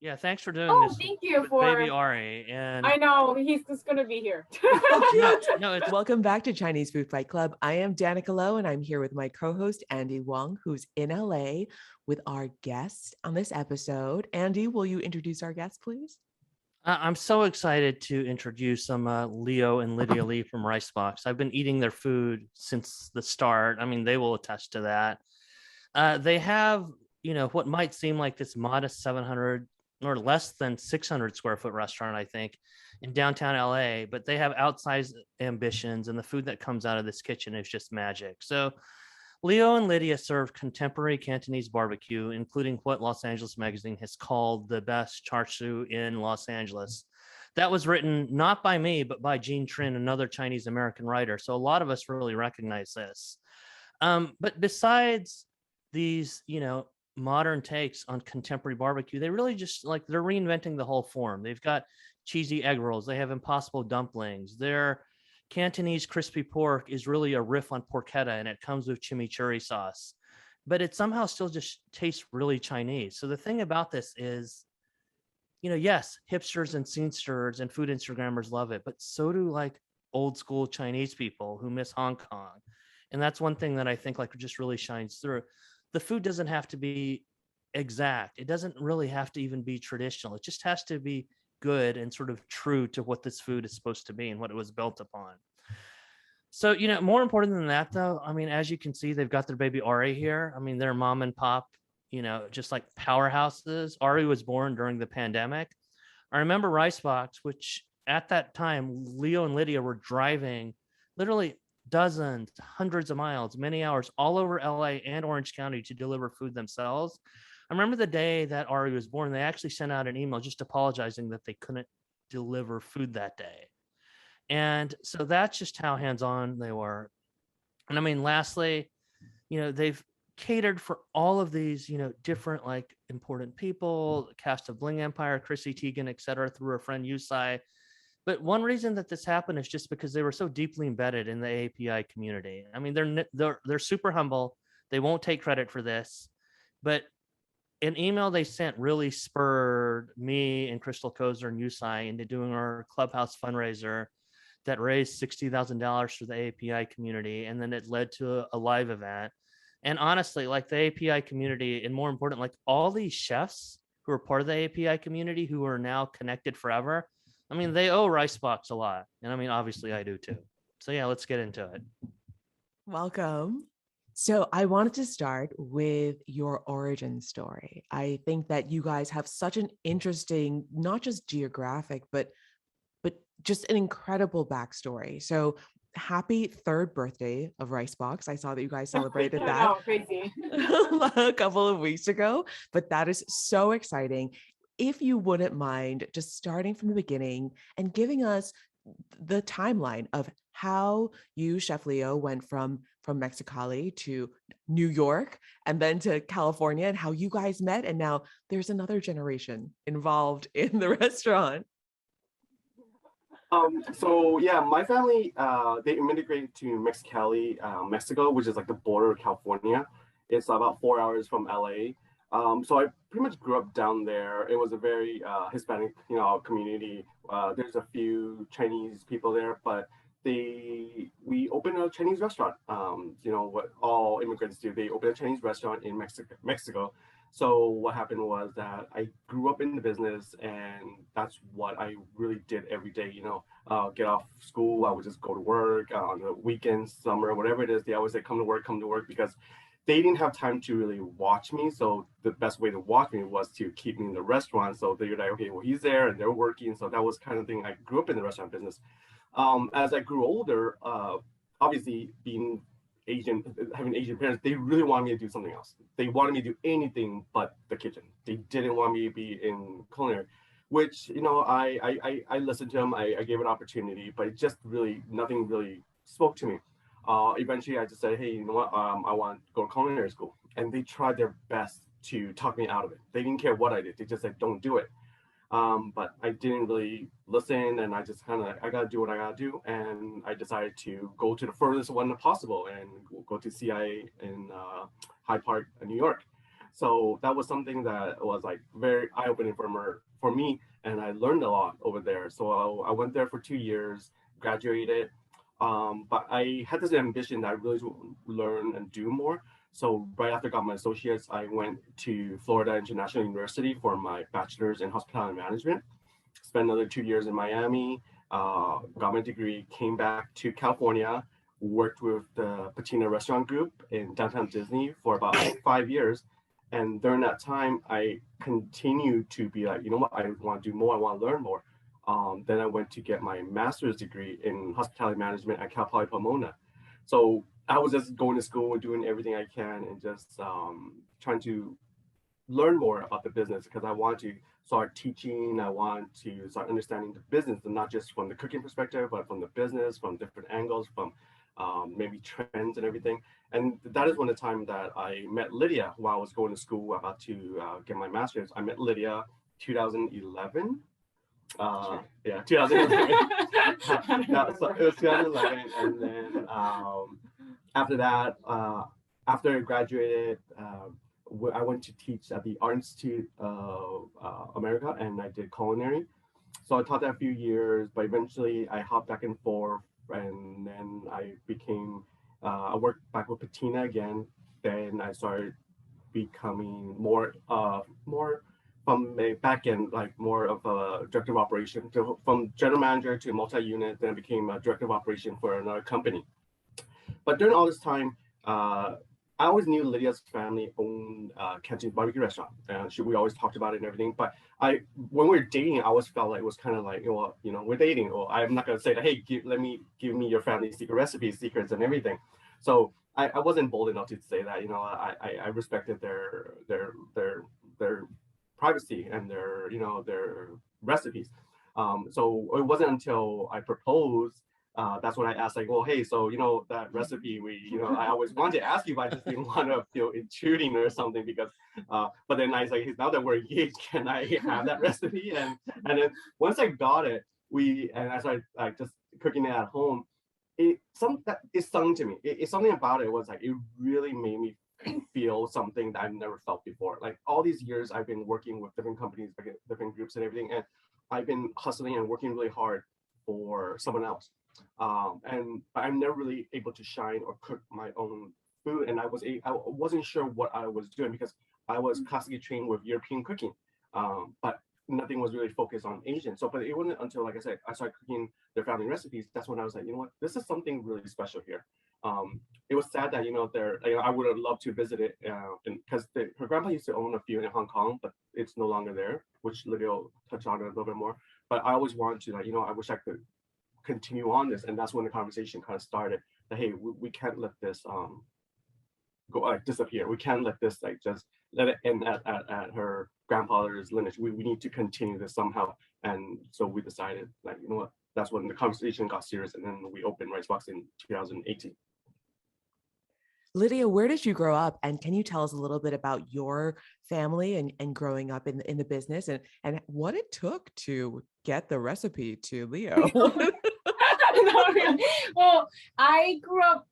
Yeah, thanks for doing Oh, this thank you with baby for. Ari. And I know he's just gonna be here. Oh, no, cute. no, it's Welcome back to Chinese Food Fight Club. I am Danica Lowe, and I'm here with my co-host, Andy Wong, who's in LA with our guest on this episode. Andy, will you introduce our guest, please? I'm so excited to introduce some Leo and Lydia Lee from Ricebox. I've been eating their food since the start. I mean, they will attest to that. They have, what might seem like this modest 700 or less than 600 square foot restaurant, I think, in downtown LA, but they have outsized ambitions, and the food that comes out of this kitchen is just magic. So Leo and Lydia serve contemporary Cantonese barbecue, including what Los Angeles Magazine has called the best char siu in Los Angeles. That was written not by me, but by Gene Trin, another Chinese American writer. So a lot of us really recognize this. But besides these, modern takes on contemporary barbecue, they really just they're reinventing the whole form. They've got cheesy egg rolls, they have impossible dumplings. Their Cantonese crispy pork is really a riff on porchetta, and it comes with chimichurri sauce, but it somehow still just tastes really Chinese. So the thing about this is, yes, hipsters and scenesters and food Instagrammers love it, but so do old school Chinese people who miss Hong Kong. And that's one thing that I think just really shines through. The food doesn't have to be exact. It doesn't really have to even be traditional. It just has to be good and sort of true to what this food is supposed to be and what it was built upon. So, more important than that, though, I mean, as you can see, they've got their baby Ari here. I mean, they're mom and pop, just like powerhouses. Ari was born during the pandemic. I remember Ricebox, which at that time, Leo and Lydia were driving literally dozens, hundreds of miles, many hours all over LA and Orange County to deliver food themselves. I remember the day that Ari was born, they actually sent out an email just apologizing that they couldn't deliver food that day. And so that's just how hands-on they were. And I mean, lastly, they've catered for all of these, different important people, the cast of Bling Empire, Chrissy, Teigen, et cetera, through her friend Yusai. But one reason that this happened is just because they were so deeply embedded in the API community. I mean, they're super humble. They won't take credit for this, but an email they sent really spurred me and Crystal Kozer and Yusai into doing our Clubhouse fundraiser that raised $60,000 for the API community. And then it led to a live event. And honestly, the API community, and more important, all these chefs who are part of the API community who are now connected forever, I mean, they owe Ricebox a lot. And I mean, obviously I do too. So yeah, let's get into it. Welcome. So I wanted to start with your origin story. I think that you guys have such an interesting, not just geographic, but just an incredible backstory. So happy third birthday of Ricebox. I saw that you guys celebrated that. I know, crazy. A couple of weeks ago, but that is so exciting. If you wouldn't mind just starting from the beginning and giving us the timeline of how you, Chef Leo, went from Mexicali to New York and then to California, and how you guys met, and now there's another generation involved in the restaurant. So yeah, my family, they immigrated to Mexicali, Mexico, which is the border of California. It's about 4 hours from LA. So I pretty much grew up down there. It was a very Hispanic, community. There's a few Chinese people there, but we opened a Chinese restaurant. What all immigrants do, they open a Chinese restaurant in Mexico. So what happened was that I grew up in the business, and that's what I really did every day. Get off school, I would just go to work on the weekends, summer, whatever it is. They always say, come to work, because they didn't have time to really watch me. So the best way to watch me was to keep me in the restaurant. So they were like, okay, well, he's there and they're working. So that was kind of thing. I grew up in the restaurant business. As I grew older, obviously being Asian, having Asian parents, they really wanted me to do something else. They wanted me to do anything but the kitchen. They didn't want me to be in culinary, which, I listened to them. I gave it an opportunity, but it just really, nothing really spoke to me. Eventually I just said, hey, you know what? I want to go to culinary school. And they tried their best to talk me out of it. They didn't care what I did. They just said, don't do it. But I didn't really listen, and I just I got to do what I got to do. And I decided to go to the furthest one possible and go to CIA in Hyde Park, New York. So that was something that was like very eye-opening for me, and I learned a lot over there. So I went there for 2 years, graduated, but I had this ambition that I really to learn and do more. So right after I got my associates, I went to Florida International University for my bachelor's in hospitality management. Spent another 2 years in Miami, got my degree, came back to California, worked with the Patina Restaurant Group in downtown Disney for about 5 years. And during that time, I continued to be like, you know what, I want to do more, I want to learn more. Then I went to get my master's degree in hospitality management at Cal Poly Pomona. So I was just going to school, doing everything I can, and just trying to learn more about the business because I want to start teaching. I want to start understanding the business, and not just from the cooking perspective, but from the business, from different angles, from maybe trends and everything. And that is when the time that I met Lydia while I was going to school about to get my master's. I met Lydia 2011. Yeah, 2011. So it was 2011, and then after that, after I graduated, I went to teach at the Art Institute of America, and I did culinary. So I taught that a few years, but eventually I hopped back and forth, and then I became, I worked back with Patina again. Then I started becoming more from a back end, like more of a director of operation, from general manager to multi-unit, then I became a director of operation for another company. But during all this time, I always knew Lydia's family owned Cantonese barbecue restaurant, and we always talked about it and everything. But when we were dating, I always felt like it was kind of like, well, you know, we're dating. Or I'm not gonna say that, hey, give me your family's secret recipes, secrets, and everything. So I wasn't bold enough to say that. You know, I respected their privacy and their recipes. So it wasn't until I proposed. That's when I asked, like, well, hey, so that recipe I always wanted to ask you, but I just didn't want to feel intruding or something because. But then I was like, hey, now that we're engaged, can I have that recipe? And then once I got it, and I started like just cooking it at home. It's something to me. It's something about it was like it really made me feel something that I've never felt before. Like all these years, I've been working with different companies, different groups, and everything, and I've been hustling and working really hard for someone else. And I'm never really able to shine or cook my own food, and I wasn't sure what I was doing because I was classically trained with European cooking, but nothing was really focused on Asian. So, but it wasn't until, like I said, I started cooking their family recipes. That's when I was like, you know what, this is something really special here. It was sad that I would have loved to visit it, because her grandpa used to own a few in Hong Kong, but it's no longer there, which Lydia will touch on a little bit more. But I always wanted to, I wish I could continue on this, and that's when the conversation kind of started. That hey, we can't let this go disappear. We can't let this just let it end at her grandfather's lineage. We need to continue this somehow. And so we decided, like, you know what, that's when the conversation got serious, and then we opened Ricebox in 2018. Lydia, where did you grow up? And can you tell us a little bit about your family and growing up in the business and what it took to get the recipe to Leo? No, really. Well, I grew up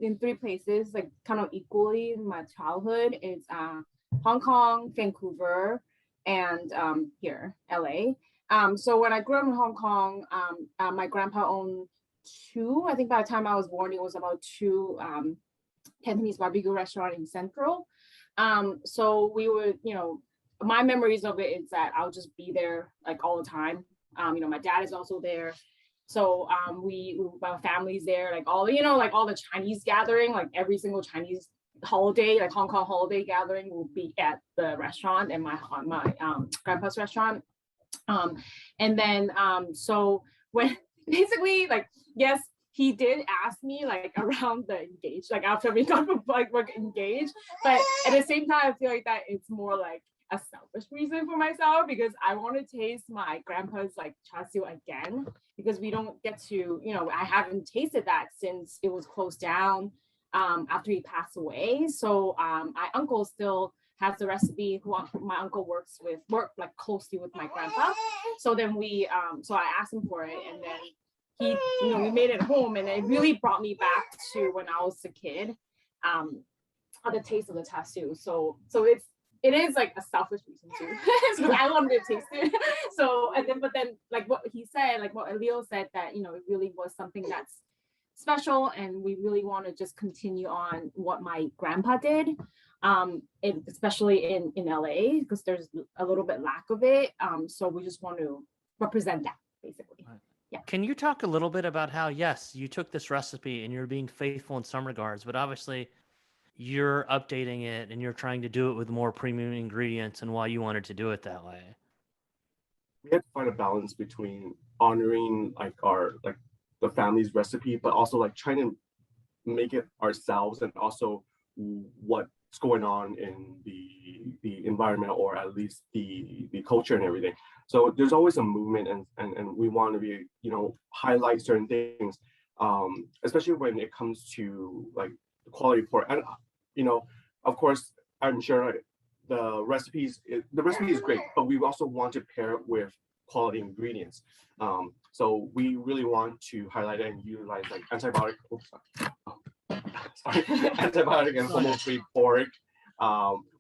in 3 places, like kind of equally in my childhood. It's Hong Kong, Vancouver, and here, LA. So when I grew up in Hong Kong, my grandpa owned 2. I think by the time I was born, it was about 2 Cantonese barbecue restaurant in Central. So we would, my memories of it is that I'll just be there like all the time. My dad is also there. So my family's there, like all the Chinese gathering, like every single Chinese holiday, like Hong Kong holiday gathering will be at the restaurant and my grandpa's restaurant. And then so when basically, like, yes, he did ask me like around the engaged, like after we got like engaged, but at the same time, I feel like that it's more like a selfish reason for myself because I want to taste my grandpa's like char siu again because we don't get to, I haven't tasted that since it was closed down after he passed away. So my uncle still has the recipe. My uncle worked like closely with my grandpa. So then so I asked him for it, and then he, we made it home, and it really brought me back to when I was a kid, the taste of the char siu. So it's it is like a selfish reason too. So I wanted to taste it. So but then like what he said, like what Leo said, that it really was something that's special, and we really want to just continue on what my grandpa did, especially in LA, because there's a little bit lack of it. So we just want to represent that basically. Yeah. Can you talk a little bit about how, yes, you took this recipe and you're being faithful in some regards, but obviously you're updating it and you're trying to do it with more premium ingredients, and why you wanted to do it that way? We had to find a balance between honoring like the family's recipe, but also like trying to make it ourselves, and also what's going on in the environment, or at least the culture and everything. So there's always a movement, and we want to be highlight certain things, especially when it comes to like quality pork. And of course, I'm sure the recipe is great, but we also want to pair it with quality ingredients. So we really want to highlight and utilize like antibiotic and hormone-free pork.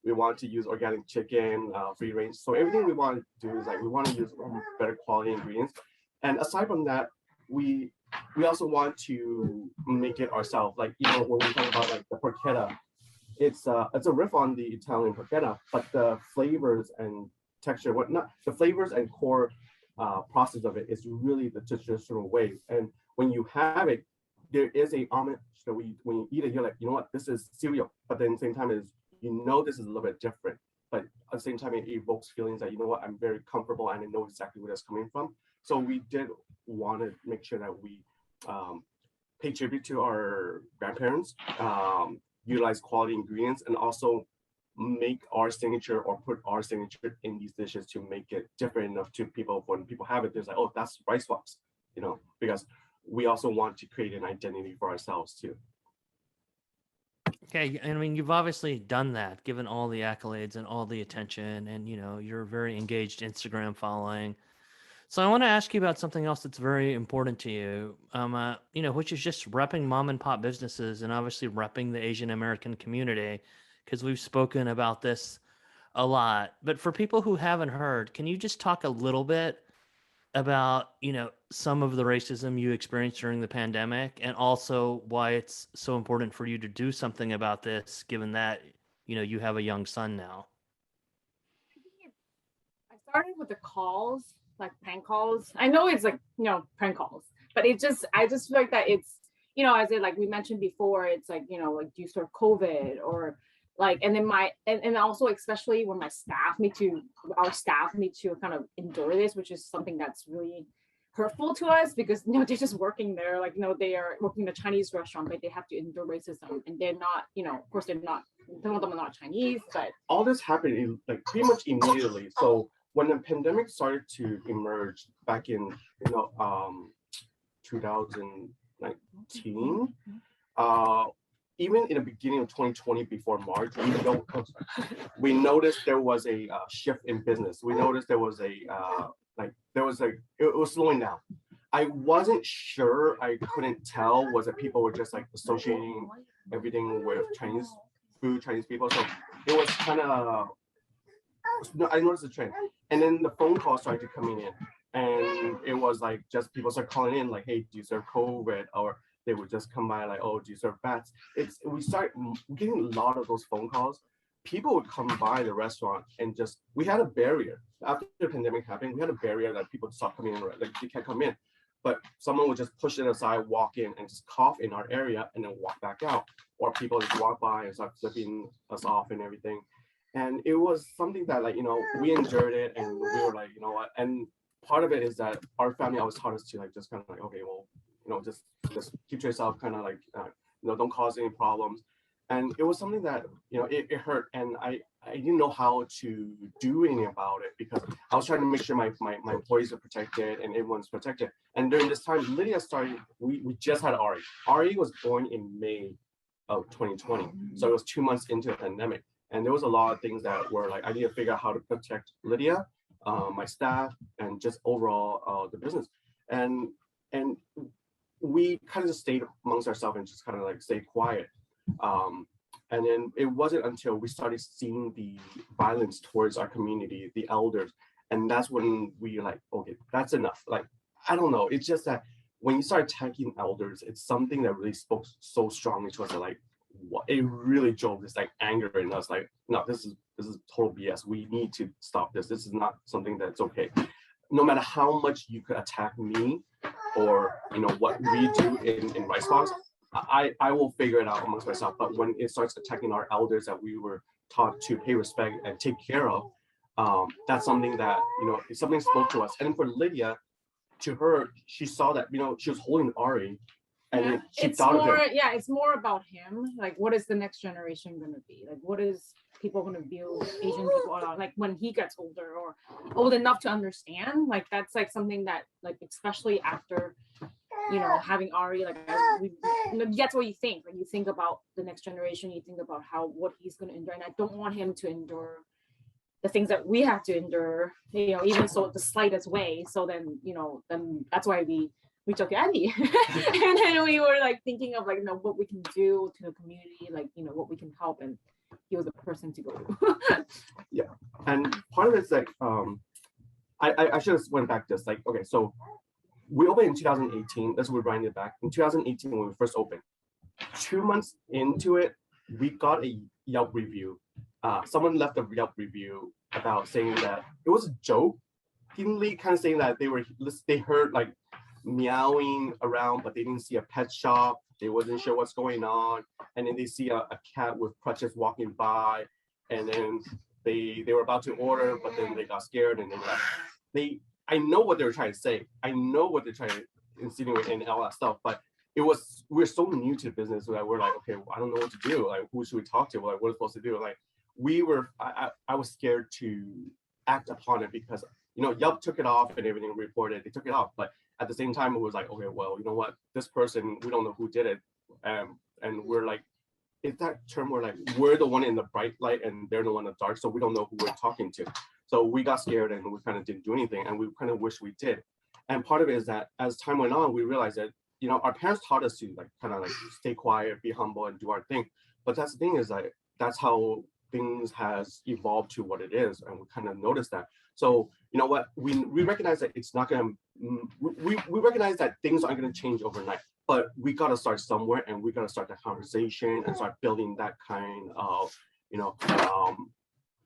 We want to use organic chicken, free range. So everything we want to do is like we want to use better quality ingredients. And aside from that, we also want to make it ourselves. Like when we talk about like the porchetta, it's a riff on the Italian porchetta, but the flavors and texture, the flavors and core process of it is really the traditional way. And when you have it, there is a homage that when you eat it, you're like, you know what, this is cereal. But then at the same time is this is a little bit different. But at the same time, it evokes feelings that, you know what, I'm very comfortable and I know exactly where that's coming from. So we did want to make sure that we pay tribute to our grandparents, utilize quality ingredients, and also make our signature or put our signature in these dishes to make it different enough to people. When people have it, there's like, oh, that's Ricebox, because we also want to create an identity for ourselves too. Okay, I mean, you've obviously done that, given all the accolades and all the attention, and you're very engaged Instagram following. So I want to ask you about something else that's very important to you, which is just repping mom and pop businesses, and obviously repping the Asian American community, because we've spoken about this a lot. But for people who haven't heard, can you just talk a little bit about, some of the racism you experienced during the pandemic, and also why it's so important for you to do something about this, given that, you have a young son now? I started with the calls, like prank calls. I know it's like, prank calls, but I just feel like that it's, as it, like we mentioned before, it's like, like, do you serve COVID, or like, and then and also especially when our staff need to kind of endure this, which is something that's really hurtful to us, because they're just working there, like they are working in a Chinese restaurant, but they have to endure racism, and they're not, of course they're not, some of them are not Chinese, but all this happened in like pretty much immediately. So when the pandemic started to emerge back in 2019, even in the beginning of 2020, before March, we noticed there was a shift in business. We noticed there was it was slowing down. I wasn't sure. I couldn't tell. Was it people were just like associating everything with Chinese food, Chinese people? So it was kind of, I noticed the trend. And then the phone calls started coming in. And it was like just people start calling in like, hey, do you serve COVID? Or they would just come by like, oh, do you serve bats? We start getting a lot of those phone calls. People would come by the restaurant and we had a barrier. After the pandemic happened, we had a barrier that people stopped coming in, like they can't come in. But someone would just push it aside, walk in and just cough in our area and then walk back out. Or people just walk by and start flipping us off and everything. And it was something that we endured it, and we were like, you know what? And part of it is that our family always taught us to like, just kind of like, okay, well, just keep to yourself, kind of like, don't cause any problems. And it was something that, it hurt. And I didn't know how to do anything about it, because I was trying to make sure my employees are protected and everyone's protected. And during this time, Lydia started, we just had Ari. Ari was born in May of 2020. So it was 2 months into the pandemic. And there was a lot of things that were like, I need to figure out how to protect Lydia, my staff, and just overall the business. And we kind of just stayed amongst ourselves and just kind of like stay quiet. And then it wasn't until we started seeing the violence towards our community, the elders, and that's when we like, okay, that's enough. Like, I don't know. It's just that when you start attacking elders, it's something that really spoke so strongly to us that like, what it really drove this like anger in us. Like, no, this is total BS. We need to stop this. This is not something that's okay. No matter how much you could attack me or what we do in Ricebox, I will figure it out amongst myself. But when it starts attacking our elders that we were taught to pay respect and take care of, that's something that something spoke to us. And for Lydia, to her, she saw that she was holding Ari, and then she thought of him. Yeah, it's more about him. Like, what is the next generation going to be? Like, what is people going to view Asian people like when he gets older or old enough to understand? Like, that's like something that, like, especially after having Ari, like, that's what you think. Like, you think about the next generation. You think about what he's going to endure, and I don't want him to endure the things that we have to endure. Even so the slightest way. So then then that's why we took Andy, and then we were like thinking of like what we can do to the community, like what we can help, and he was the person to go to. Yeah, and part of it's like I should have went back to this. Like, okay, so we opened in 2018. That's what we're writing it back. In 2018, when we first opened, 2 months into it, we got a Yelp review. Someone left a Yelp review about saying that it was a joke, kind of saying that they heard like meowing around, but they didn't see a pet shop. They wasn't sure what's going on, and then they see a cat with crutches walking by, and then they were about to order, but then they got scared and they left. I know what they were trying to say. I know what they're trying to insinuate and all that stuff, but we're so new to the business that we're like, okay, I don't know what to do. Like, who should we talk to? Like, what are we supposed to do? Like, I was scared to act upon it because Yelp took it off and everything reported. They took it off, but at the same time, it was like, okay, well, you know what? This person, we don't know who did it, and we're like, it's that term where like we're the one in the bright light and they're the one in the dark, so we don't know who we're talking to. So we got scared and we kind of didn't do anything, and we kind of wish we did. And part of it is that as time went on, we realized that our parents taught us to like kind of like stay quiet, be humble, and do our thing. But that's the thing is like that's how things has evolved to what it is, and we kind of noticed that. So you know what, we recognize that it's not gonna we recognize that things aren't gonna change overnight, but we gotta start somewhere, and we gotta start that conversation and start building that kind of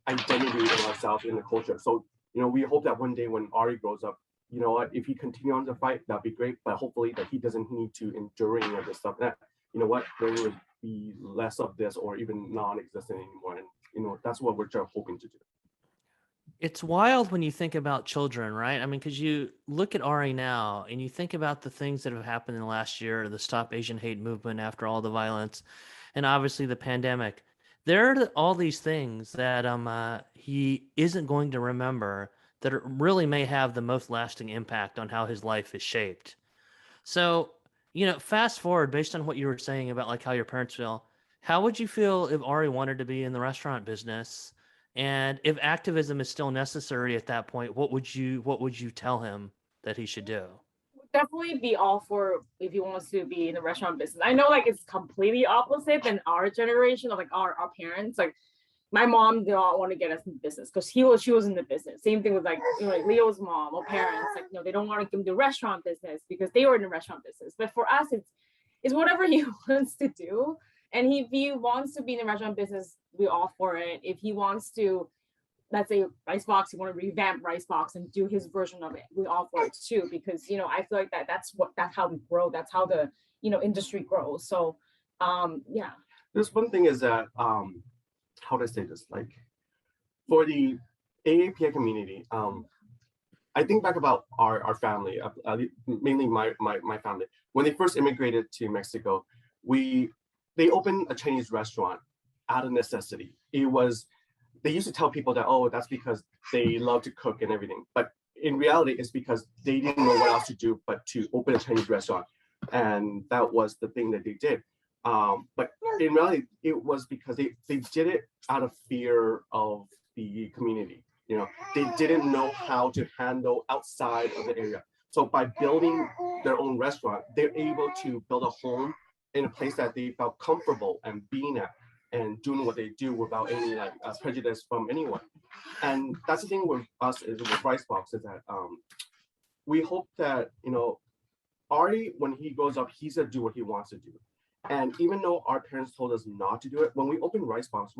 identity in ourselves, in the culture. So we hope that one day when Ari grows up, if he continues on the fight, that'd be great, but hopefully that he doesn't need to endure any of this stuff, that there would be less of this or even non-existent anymore. And that's what we're hoping to do. It's wild when you think about children, right? I mean, because you look at Ari now and you think about the things that have happened in the last year, the Stop Asian Hate movement after all the violence, and obviously the pandemic. There are all these things that he isn't going to remember that really may have the most lasting impact on how his life is shaped. So, fast forward based on what you were saying about like how your parents feel, how would you feel if Ari wanted to be in the restaurant business? And if activism is still necessary at that point, what would you tell him that he should do? Definitely be all for if he wants to be in the restaurant business. I know like it's completely opposite than our generation of like our parents. Like my mom did not want to get us in business because she was in the business. Same thing with like like Leo's mom or parents. Like they don't want to give him the restaurant business because they were in the restaurant business. But for us, it's whatever he wants to do. And if he wants to be in the restaurant business, we're all for it. If he wants to, let's say Ricebox, you want to revamp Ricebox and do his version of it, we're all for it too. Because I feel like that's how we grow. That's how the industry grows. So yeah. There's one thing is that how do I say this? Like for the AAPI community, I think back about our family, mainly my family. When they first immigrated to Mexico, they opened a Chinese restaurant out of necessity. They used to tell people that, oh, that's because they love to cook and everything. But in reality, it's because they didn't know what else to do but to open a Chinese restaurant. And that was the thing that they did. But in reality, it was because they did it out of fear of the community. They didn't know how to handle outside of the area. So by building their own restaurant, they're able to build a home in a place that they felt comfortable and being at. and doing what they do without any like prejudice from anyone. And that's the thing with us is with Ricebox is that we hope that Ari, when he grows up, he's gonna do what he wants to do. And even though our parents told us not to do it, when we opened Ricebox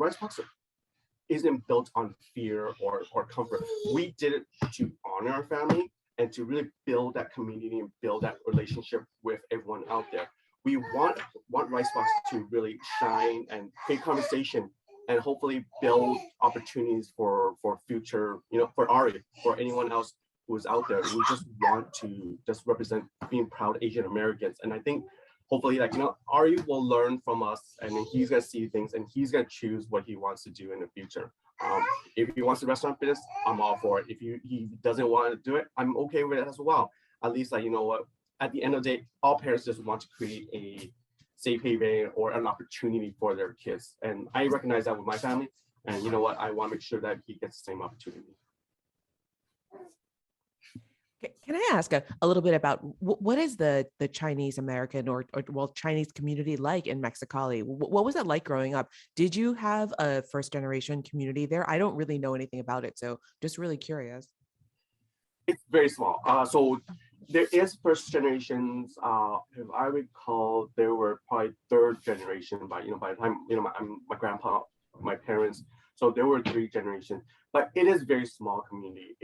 isn't built on fear or comfort. We did it to honor our family and to really build that community and build that relationship with everyone out there. We want Ricebox to really shine and create conversation and hopefully build opportunities for future, for Ari, for anyone else who's out there. We just want to just represent being proud Asian Americans. And I think hopefully Ari will learn from us and then he's gonna see things and he's gonna choose what he wants to do in the future. If he wants a restaurant business, I'm all for it. If he doesn't want to do it, I'm okay with it as well. At least at the end of the day, all parents just want to create a safe haven or an opportunity for their kids. And I recognize that with my family. And you know what? I want to make sure that he gets the same opportunity. Can I ask a little bit about what is the Chinese American or Chinese community like in Mexicali? What was it like growing up? Did you have a first generation community there? I don't really know anything about it, so just really curious. It's very small. So there is first generations. If I recall, there were probably third generation by the time my grandpa, my parents. So there were 3 generations, but it is very small community.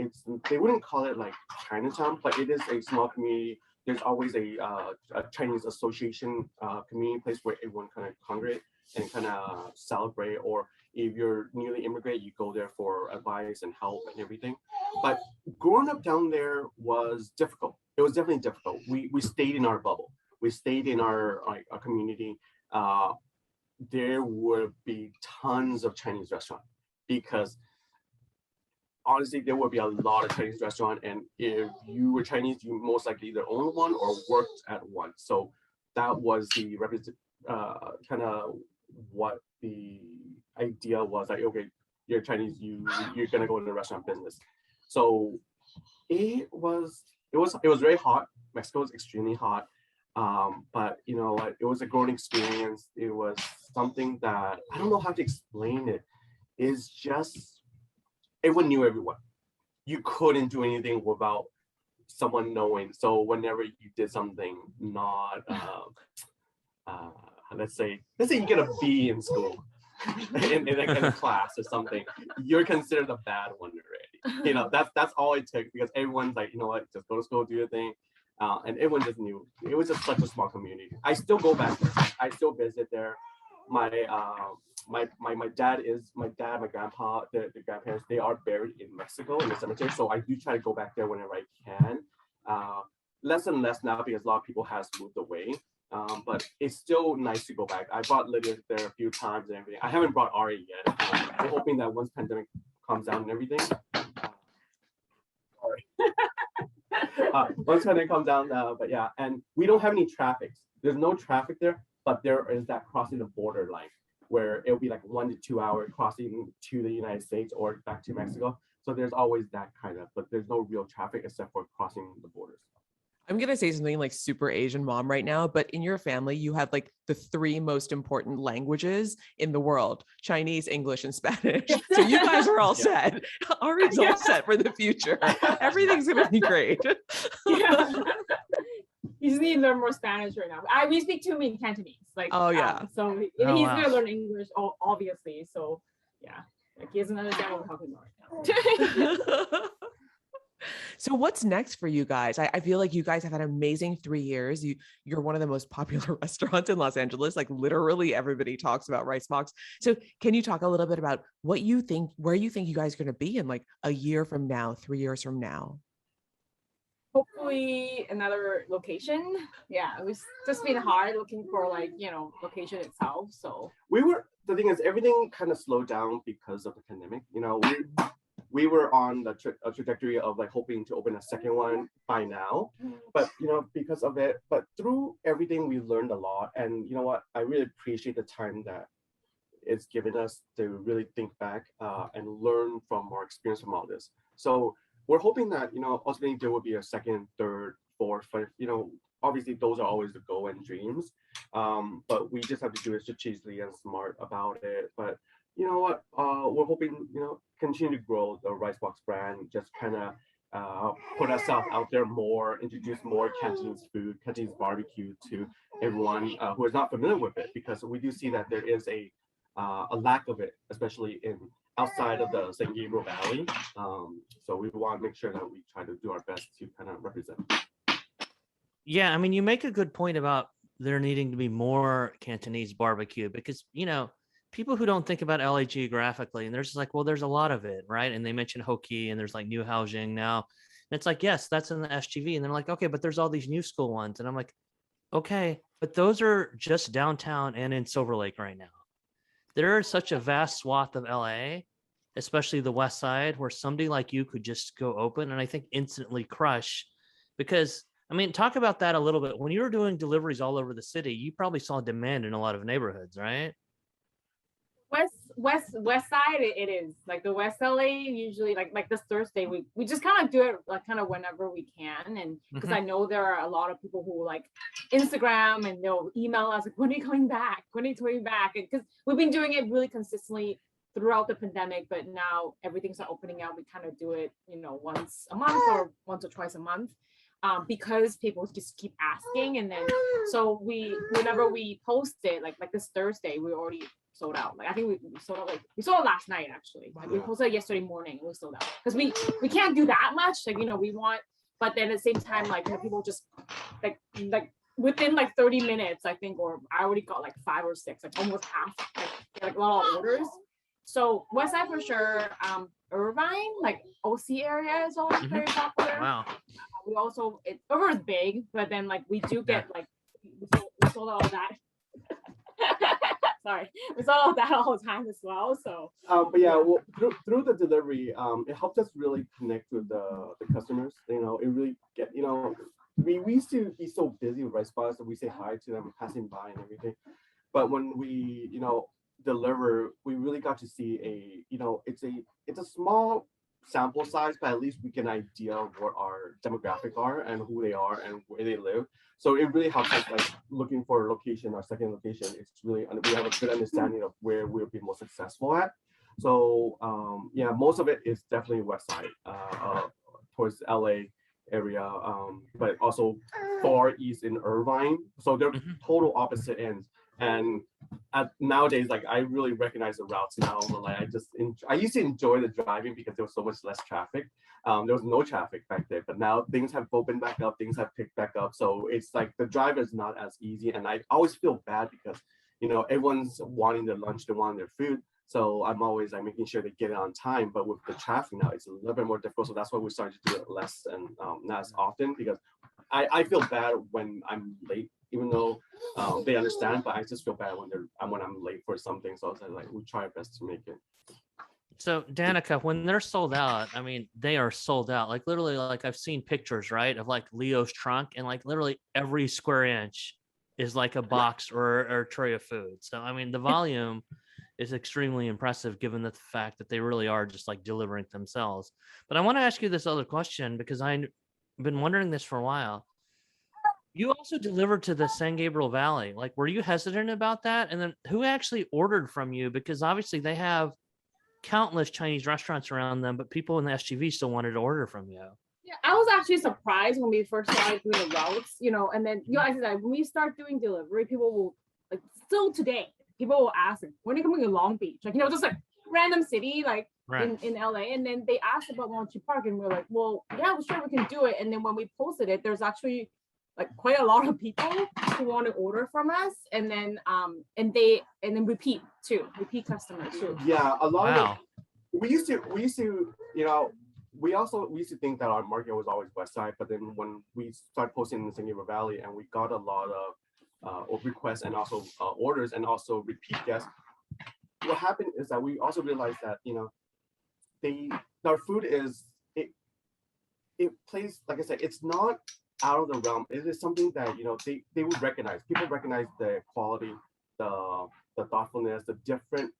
They wouldn't call it like Chinatown, but it is a small community. There's always a Chinese association community place where everyone kind of congregate and kind of celebrate. Or if you're newly immigrant, you go there for advice and help and everything. But growing up down there was difficult. It was definitely difficult. We stayed in our bubble. We stayed in our community. There would be tons of Chinese restaurants because honestly, there would be a lot of Chinese restaurants. And if you were Chinese, you most likely either owned one or worked at one. So that was the kind of what the idea was, like, okay, you're Chinese, you're gonna go into the restaurant business. So it was very hot. Mexico was extremely hot. But it was a growing experience. It was something that I don't know how to explain it. It's just everyone knew everyone. You couldn't do anything without someone knowing. So whenever you did something not let's say you get a B in school in a class or something, you're considered a bad one already. That's all it took, because everyone's like, just go to school, do your thing. And everyone just knew. It was just such a small community. I still go back there. I still visit there. My dad, my grandpa, the grandparents, they are buried in Mexico in the cemetery. So I do try to go back there whenever I can. Less and less now because a lot of people has moved away. But it's still nice to go back. I brought Lydia there a few times and everything. I haven't brought Ari yet. I'm hoping that once pandemic comes down and everything. Once pandemic comes down, but yeah, and we don't have any traffic. There's no traffic there, but there is that crossing the border line where it'll be like 1 to 2 hour crossing to the United States or back to Mexico. So there's always that kind of, but there's no real traffic except for crossing the borders. I'm going to say something like super Asian mom right now, but in your family, you have like the 3 most important languages in the world: Chinese, English, and Spanish. So you guys are all set. Ari's all set for the future. Everything's going to be great. Yeah. You just need to learn more Spanish right now. We speak to him in Cantonese. Oh yeah. So he's going to learn English, obviously. So yeah, he doesn't understand what we're talking about right now. So what's next for you guys? I feel like you guys have had an amazing 3 years. You're one of the most popular restaurants in Los Angeles. Like literally everybody talks about Ricebox. So can you talk a little bit about where you think you guys are going to be in like a year from now, 3 years from now? Hopefully another location. Yeah, it was just been hard looking for location itself. So the thing is, everything kind of slowed down because of the pandemic. We were on the trajectory of like hoping to open a second one by now, but because of it, but through everything we learned a lot. And you know what, I really appreciate the time that it's given us to really think back and learn from our experience from all this. So we're hoping that ultimately there will be a second, third, fourth, fifth, obviously those are always the goal and dreams. But we just have to do it strategically and smart about it. But you know what? We're hoping, continue to grow the Ricebox brand, just kind of put ourselves out there more, introduce more Cantonese food, Cantonese barbecue to everyone who is not familiar with it, because we do see that there is a lack of it, especially in outside of the San Gabriel Valley. So we want to make sure that we try to do our best to kind of represent. Yeah, I mean, you make a good point about there needing to be more Cantonese barbecue because, people who don't think about LA geographically, and they're just like, well, there's a lot of it, right? And they mention Hoki and there's like New Housing now. And it's like, yes, that's in the SGV. And they're like, okay, but there's all these new school ones. And I'm like, okay, but those are just downtown and in Silver Lake right now. There is such a vast swath of LA, especially the west side, where somebody like you could just go open and I think instantly crush. Because, I mean, talk about that a little bit. When you were doing deliveries all over the city, you probably saw demand in a lot of neighborhoods, right? West side, it is like the West LA usually like this Thursday we just kind of do it like kind of whenever we can, and because I know there are a lot of people who like Instagram and they'll email us like, when are you coming back, and because we've been doing it really consistently throughout the pandemic, but now everything's opening up, we kind of do it once a month or once or twice a month, because people just keep asking. And then so whenever we post it like this Thursday, we already sold out. Like I think we sold out we sold out last night actually. Like we posted it yesterday morning and we sold out because we can't do that much. Like we want, but then at the same time people just like within like 30 minutes I think, or I already got like 5 or 6, like almost half, like a lot of orders. So West Side for sure. Irvine, like OC area is always very popular. Wow. We also Irvine is big, but then like we do get like we sold all that. Sorry, we saw that all the time as well. So, but yeah, well, through the delivery, it helped us really connect with the customers. It really get we used to be so busy with Ricebox that we say hi to them passing by and everything, but when we deliver, we really got to see it's a small sample size, but at least we get an idea of what our demographic are and who they are and where they live. So it really helps us like looking for a location, our second location. It's really, we have a good understanding of where we'll be most successful at. So yeah, most of it is definitely West Side, towards LA area, but also far east in Irvine. So they're total opposite ends. And nowadays, like I really recognize the routes now. Like I used to enjoy the driving because there was so much less traffic. There was no traffic back there, but now things have opened back up, things have picked back up. So it's like the drive is not as easy. And I always feel bad because, everyone's wanting their lunch, they want their food. So I'm always like making sure they get it on time. But with the traffic now, it's a little bit more difficult. So that's why we started to do it less and not as often, because I feel bad when I'm late, even though they understand, but I just feel bad when I'm late for something. So I was like, we try our best to make it. So Danica, when they're sold out, I mean, they are sold out. Like literally, like I've seen pictures, right, of like Leo's trunk, and like literally every square inch is like a box or a tray of food. So I mean, the volume is extremely impressive given the fact that they really are just like delivering themselves. But I want to ask you this other question because I've been wondering this for a while. You also delivered to the San Gabriel Valley. Like, were you hesitant about that? And then who actually ordered from you? Because obviously they have countless Chinese restaurants around them, but people in the SGV still wanted to order from you. Yeah, I was actually surprised when we first started doing the routes, and then I said when we start doing delivery, people will like still today, people will ask like, when are you coming to Long Beach? Like, just like random city, like right. in LA. And then they asked about Montreal Park, and we're like, well, yeah, we're sure we can do it. And then when we posted it, there's actually like quite a lot of people who want to order from us, and then repeat customers too. Yeah, a lot of we used to we used to think that our market was always West Side, but then when we started posting in the San Gabriel Valley and we got a lot of requests and also orders and also repeat guests, what happened is that we also realized that our food is it plays, like I said, it's not out of the realm. It is something that they would recognize. People recognize the quality, the thoughtfulness, the different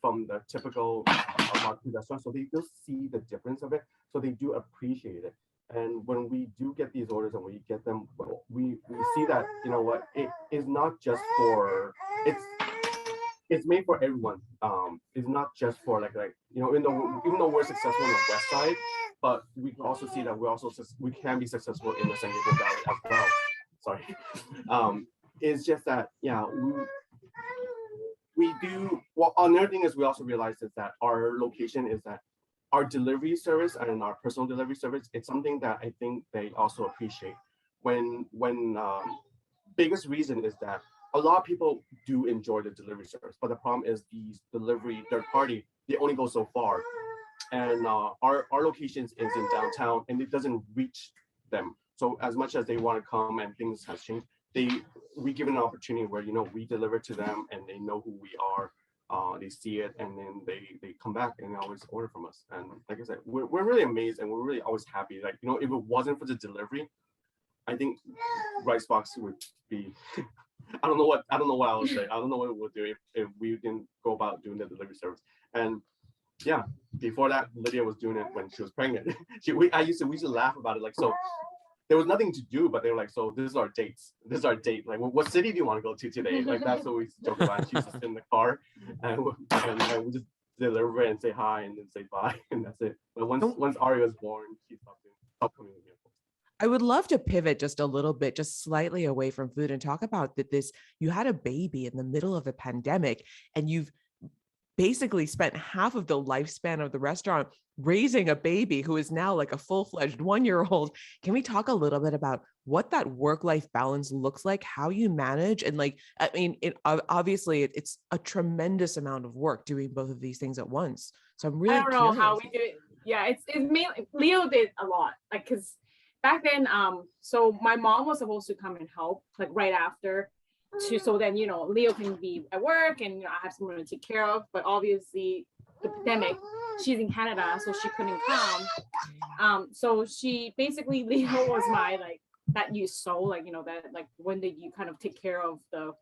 from the typical barbecue restaurant. So they do see the difference of it. So they do appreciate it. And when we do get these orders and we get them, well, we see that, you know what, it is not just for, it's made for everyone. It's not just for like you know, even though we're successful on the west side, but we can also see that we can be successful in the San Gabriel Valley as well. Sorry. It's just that, yeah, we do. Well, another thing is we also realize is that our location is that our delivery service and our personal delivery service, it's something that I think they also appreciate. When biggest reason is that a lot of people do enjoy the delivery service, but the problem is these delivery third party, they only go so far. And our locations is in downtown and it doesn't reach them. So as much as they want to come and things has changed, we give an opportunity where, you know, we deliver to them and they know who we are. They see it and then they come back and they always order from us. And like I said, we're really amazed and we're really always happy. Like, you know, if it wasn't for the delivery, I think Ricebox would be, I don't know what I would say. I don't know what we would do if we didn't go about doing the delivery service. And yeah, before that, Lydia was doing it when she was pregnant. We used to laugh about it. Like, so there was nothing to do, but they were like, so this is our dates. This is our date. Like, what city do you want to go to today? Like, that's what we joke about. She used to sit in the car and we just deliver and say hi and then say bye. And that's it. But once Ari was born, she stopped coming here. I would love to pivot just a little bit, just slightly away from food and talk about that you had a baby in the middle of a pandemic and you've basically spent half of the lifespan of the restaurant raising a baby who is now like a full-fledged 1-year-old. Can we talk a little bit about what that work-life balance looks like, how you manage? And like, I mean, obviously it's a tremendous amount of work doing both of these things at once. So I'm really curious. I don't know how we do it. Yeah, it's mainly Leo did a lot, like, because back then, so my mom was supposed to come and help like right after, so then, you know, Leo can be at work and, you know, I have someone to take care of. But obviously the pandemic, she's in Canada, so she couldn't come. So she basically, Leo was my like that you sew, like, you know, that like when did you kind of take care of the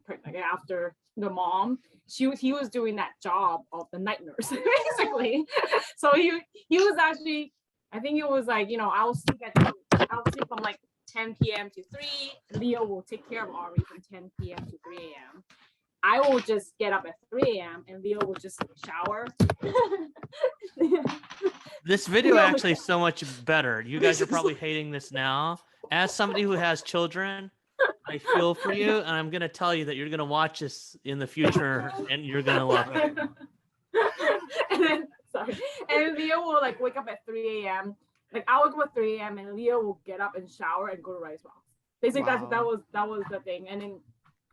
like after the mom, he was doing that job of the night nurse basically. So he was actually, I think it was like, you know, I'll sleep from like 10 p.m. to 3. Leo will take care of Ari from 10 p.m. to 3 a.m. I will just get up at 3 a.m. and Leo will just shower. This video actually is so much better. You guys are probably hating this now. As somebody who has children, I feel for you, and I'm going to tell you that you're going to watch this in the future and you're going to love it. And Leo will like wake up at 3 a.m. Like I wake up at 3 a.m. and Leo will get up and shower and go to Ricebox. Basically, wow. that was the thing. And then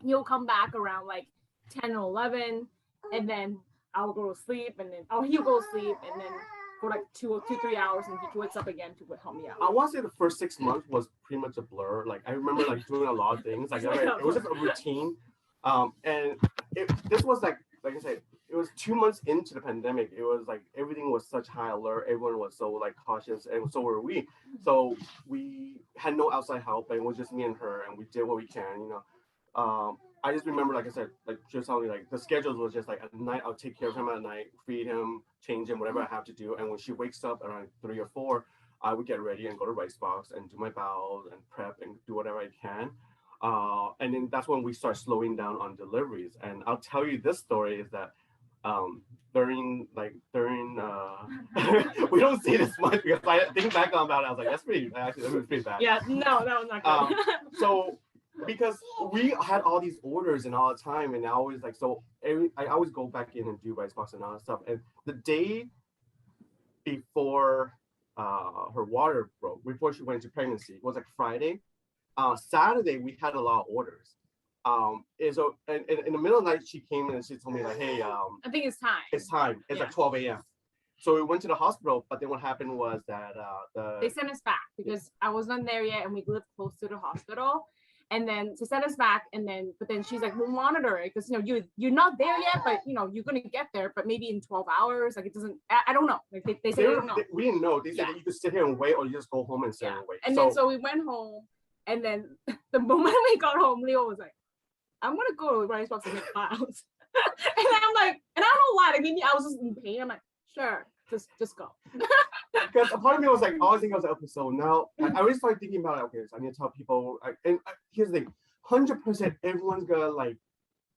he'll come back around like 10 or 11, and then I'll go to sleep, and then he'll go to sleep, and then for like 2-3 hours, and he wakes up again to help me out. I want to say the first 6 months was pretty much a blur. Like I remember like doing a lot of things. Like it was just a routine. And this was like I said, it was 2 months into the pandemic. It was like everything was such high alert. Everyone was so like cautious, and so were we. So we had no outside help, and it was just me and her, and we did what we can, you know. I just remember, like I said, like she was telling me, like the schedules was just like at night I'll take care of him at night, feed him, change him, whatever I have to do. And when she wakes up around 3 or 4, I would get ready and go to Ricebox and do my bowels and prep and do whatever I can. And then that's when we start slowing down on deliveries. And I'll tell you this story is that during we don't see this much because I think back on about it, I was like, that was pretty bad. Yeah, no, that was not good. So because we had all these orders and all the time, and I always like, so I always go back in and do Ricebox and all that stuff. And the day before her water broke, before she went into pregnancy, it was like Friday. Saturday we had a lot of orders. And so and in the middle of the night she came in and she told me like, hey, I think it's time. It's time. It's like 12 a.m. So we went to the hospital, but then what happened was that they sent us back because I was not there yet and we lived close to the hospital. And then to send us back, but then she's like, we'll monitor it because, you know, you're not there yet, but, you know, you're going to get there, but maybe in 12 hours. Like it doesn't, I don't know. Like they say, we didn't know. They said that you could sit here and wait, or you just go home and sit and wait. And then so we went home, and then the moment we got home, Leo was like, I'm going to go to Ricebox and make files. And I'm like, and I don't know why. Like maybe I was just in pain. I'm like, sure. just go. Because a part of me was like, all I think I was like, okay, so now I really started thinking about it. Okay, so I need to tell people. Here's the thing: 100% everyone's gonna like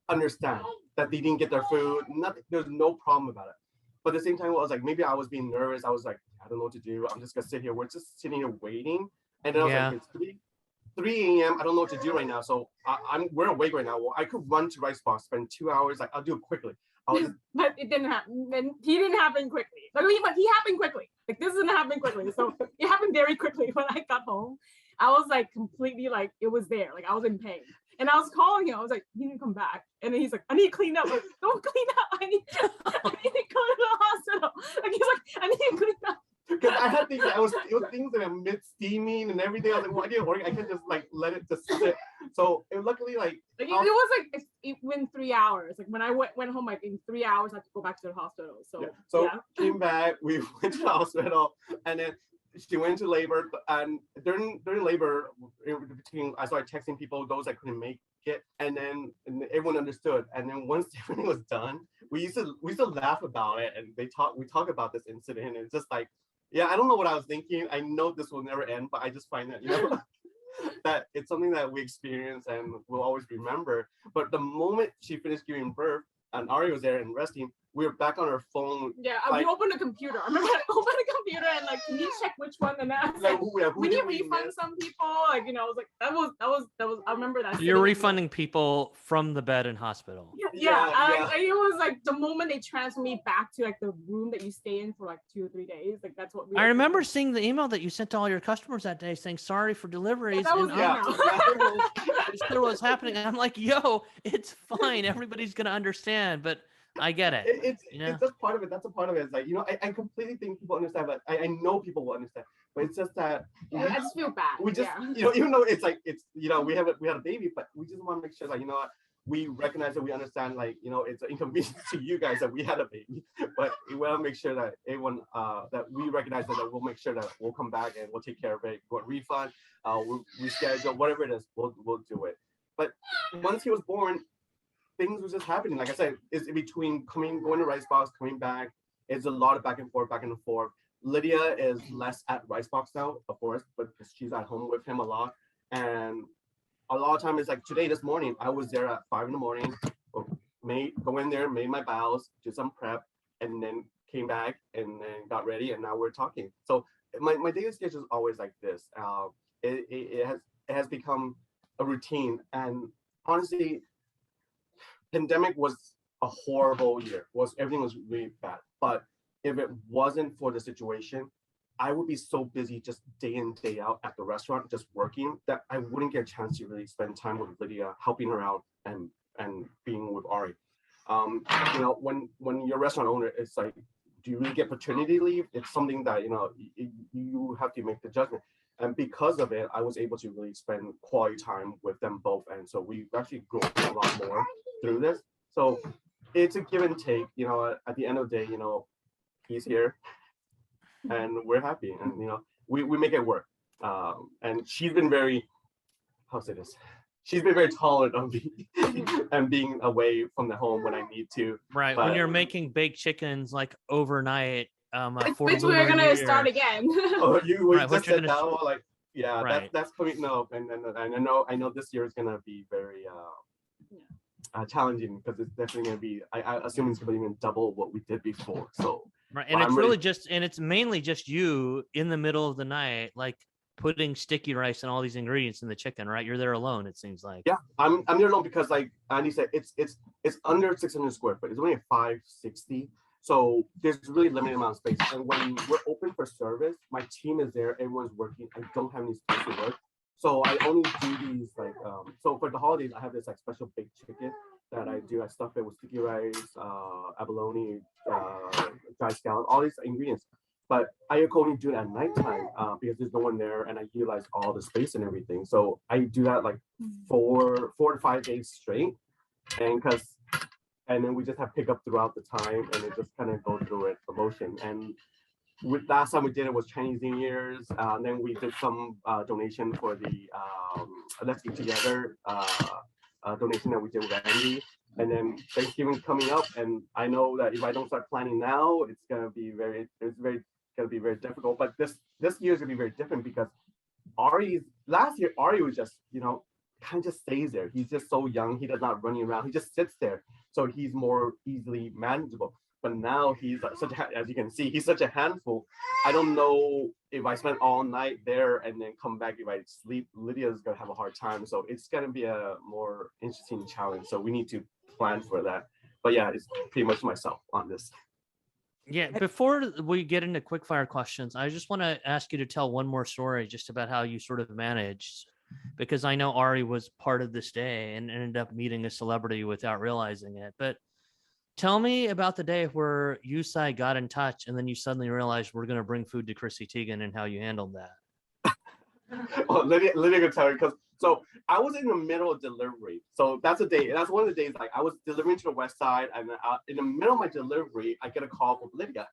understand that they didn't get their food. Nothing. There's no problem about it. But at the same time, I was like, maybe I was being nervous. I was like, I don't know what to do. I'm just gonna sit here. We're just sitting here waiting. And then I was like, it's 3 a.m. I don't know what to do right now. So we're awake right now. Well, I could run to Ricebox, spend 2 hours. Like I'll do it quickly. But it didn't happen. And he didn't happen quickly. But he happened quickly. Like this didn't happen quickly. So it happened very quickly. When I got home, I was like completely like it was there. Like I was in pain. And I was calling him. I was like, you need to come back. And then he's like, I need to clean up. Like, don't clean up. I need to go to the hospital. Like he's like, I need to clean up. Because I had things, it was things that are mid steaming and everything. I was like, why do you work? I can't just like let it just sit. So luckily, like it was like it went 3 hours. Like when I went home, like in 3 hours, I had to go back to the hospital. So came back, we went to the hospital, and then she went to labor. And during labor, I started texting people those that couldn't make it, and everyone understood. And then once everything was done, we used to laugh about it, and we talk about this incident. And it's just like, yeah, I don't know what I was thinking. I know this will never end, but I just find that, that it's something that we experience and we'll always remember. But the moment she finished giving birth and Ari was there and resting, we were back on our phone. Yeah, we opened the computer. I remember I opened the computer and like, can you check which one? And I was like, we need to refund some people. Like, I was like, that was. I remember that. You're refunding people from the bed in hospital. Yeah. It was like the moment they transferred me back to like the room that you stay in for like 2 or 3 days. Like that's what I remember seeing the email that you sent to all your customers that day saying sorry for deliveries. Yeah, It still was happening. And I'm like, yo, it's fine. Everybody's gonna understand, but I get it. It's just part of it. That's a part of it. It's like, I completely think people understand, but I know people will understand. But it's just that I just feel bad. We just, even though it's like we had a baby, but we just want to make sure like, we recognize that we understand, like, it's an inconvenience to you guys that we had a baby, but we want to make sure that everyone that we recognize that we'll make sure that we'll come back and we'll take care of it, we'll refund, we'll reschedule, whatever it is, we'll do it. But once he was born, things was just happening. Like I said, it's in between going to Ricebox, coming back. It's a lot of back and forth. Lydia is less at Ricebox now, of course, but she's at home with him a lot. And a lot of time it's like this morning, I was there at 5 a.m, go in there, made my bowels, did some prep, and then came back and then got ready, and now we're talking. So my daily schedule is always like this. It has become a routine, and honestly, pandemic was a horrible year. Everything was really bad. But if it wasn't for the situation, I would be so busy just day in, day out at the restaurant, just working, that I wouldn't get a chance to really spend time with Lydia, helping her out and being with Ari. When you're a restaurant owner, it's like, do you really get paternity leave? It's something that, you have to make the judgment. And because of it, I was able to really spend quality time with them both. And so we actually grew a lot more through this. So it's a give and take, at the end of the day, he's here and we're happy, and we make it work. And she's been very, she's been very tolerant of me and being away from the home when I need to. Right. But when you're making baked chickens like overnight, which we're gonna start again. Oh, you right, just said that, like, yeah, right. that's coming up, and I know this year is gonna be very challenging, because it's definitely gonna be. I assume it's gonna be even double what we did before. So right, and it's really it's mainly just you in the middle of the night, like putting sticky rice and all these ingredients in the chicken. Right, you're there alone. It seems like. Yeah, I'm there alone because, like Andy said, it's under 600 square foot. It's only a 560. So there's really limited amount of space. And when we're open for service, my team is there, everyone's working. I don't have any space to work. So I only do these like, so for the holidays, I have this like special baked chicken that I do. I stuff it with sticky rice, abalone, dry scallop, all these ingredients. But I only do it at nighttime because there's no one there, and I utilize all the space and everything. So I do that like 4 to 5 days straight. And then we just have pickup throughout the time, and it just kind of go through it, the motion. And with last time we did it was Chinese New Year's. Then we did some donation for the Let's Eat Together donation that we did with Andy. And then Thanksgiving coming up, and I know that if I don't start planning now, it's gonna be very difficult. But this year is gonna be very different because last year Ari was just, kind of just stays there. He's just so young. He does not running around. He just sits there. So he's more easily manageable. But now he's as you can see, he's such a handful. I don't know if I spend all night there and then come back, if I sleep, Lydia's gonna have a hard time. So it's gonna be a more interesting challenge. So we need to plan for that. But yeah, it's pretty much myself on this. Yeah, before we get into quickfire questions, I just want to ask you to tell one more story just about how you sort of managed, because I know Ari was part of this day and ended up meeting a celebrity without realizing it. But tell me about the day where Yusai got in touch and then you suddenly realized we're going to bring food to Chrissy Teigen and how you handled that. Well, Lydia can tell you, because so I was in the middle of delivery. So that's one of the days, like I was delivering to the west side, and in the middle of my delivery, I get a call from Lydia.